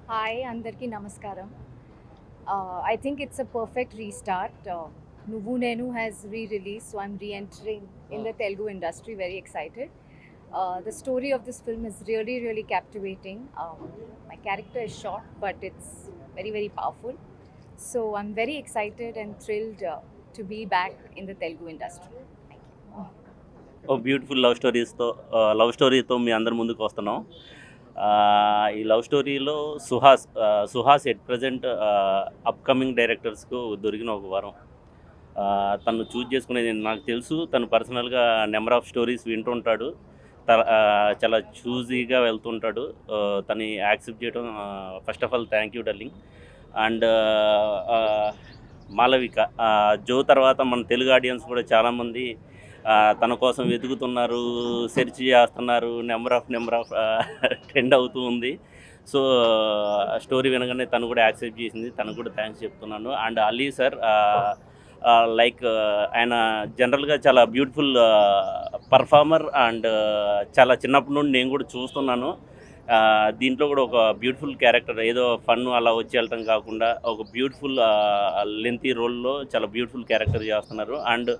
Hi, Andarki Namaskaram. I think it's a perfect restart. Nuvu Nenu has re-released, so I'm re-entering in the Telugu industry. Very excited. The story of this film is really, really captivating. My character is short, but it's very, very powerful. So I'm very excited and thrilled to be back in the Telugu industry. Thank you. ఓ beautiful love స్టోరీతో మీ అందరి ముందుకు వస్తున్నాం. ఈ love స్టోరీలో Suhas at present upcoming డైరెక్టర్స్కు దొరికిన ఒక వరం. తను చూజ్ చేసుకునేది నాకు తెలుసు. తను పర్సనల్గా నెంబర్ ఆఫ్ స్టోరీస్ వింటుంటాడు. చాలా చూజీగా వెళ్తుంటాడు. తను యాక్సెప్ట్ చేయడం first of all thank you darling. And Malavika జో తర్వాత మన తెలుగు ఆడియన్స్ కూడా చాలామంది తన కోసం వెతుకుతున్నారు, సెర్చ్ చేస్తున్నారు. నెంబర్ ఆఫ్ ట్రెండ్ అవుతూ ఉంది. సో స్టోరీ వినగానే తను కూడా యాక్సెప్ట్ చేసింది. తనకు కూడా థ్యాంక్స్ చెప్తున్నాను. అండ్ అలీ సార్ లైక్ ఆయన జనరల్గా చాలా బ్యూటిఫుల్ పర్ఫార్మర్. అండ్ చాలా చిన్నప్పటి నుండి నేను కూడా చూస్తున్నాను. దీంట్లో కూడా ఒక బ్యూటిఫుల్ క్యారెక్టర్, ఏదో ఫన్ అలా వచ్చి వెళ్ళటం కాకుండా ఒక బ్యూటిఫుల్ లెంతీ రోల్లో చాలా బ్యూటిఫుల్ క్యారెక్టర్ చేస్తున్నారు. అండ్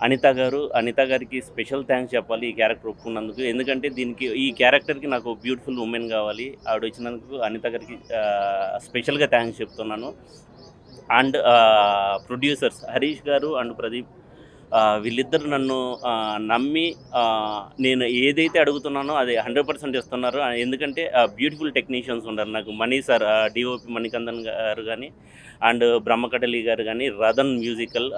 అనిత గారికి స్పెషల్ థ్యాంక్స్ చెప్పాలి ఈ క్యారెక్టర్ ఒప్పుకున్నందుకు. ఎందుకంటే ఈ క్యారెక్టర్కి నాకు బ్యూటిఫుల్ ఉమెన్ కావాలి. ఆవిడ వచ్చినందుకు అనిత గారికి స్పెషల్గా థ్యాంక్స్ చెప్తున్నాను. అండ్ ప్రొడ్యూసర్స్ హరీష్ గారు అండ్ ప్రదీప్, వీళ్ళిద్దరు నన్ను నమ్మి నేను ఏదైతే అడుగుతున్నానో అది 100% ఇస్తున్నారు. ఎందుకంటే బ్యూటిఫుల్ టెక్నీషియన్స్ ఉన్నారు నాకు. మణి సార్, డిఓపి మణికందన్ గారు కానీ, అండ్ బ్రహ్మకటలి గారు కానీ, రదన్ మ్యూజికల్.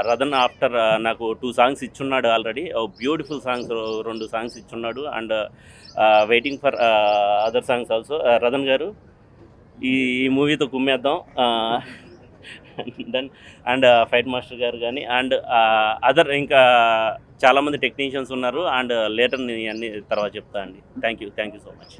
రదన్ ఆఫ్టర్ నాకు 2 సాంగ్స్ ఇచ్చున్నాడు ఆల్రెడీ. బ్యూటిఫుల్ సాంగ్స్ 2 సాంగ్స్ ఇచ్చున్నాడు. And waiting for other songs also. Radhan గారు ఈ మూవీతో కుమ్మేద్దాం. దెన్ అండ్ ఫైట్ మాస్టర్ గారు కానీ, అండ్ అదర్ ఇంకా చాలామంది టెక్నీషియన్స్ ఉన్నారు. అండ్ లేటర్ నేను అన్ని తర్వాత చెప్తా అండి. Thank you so much.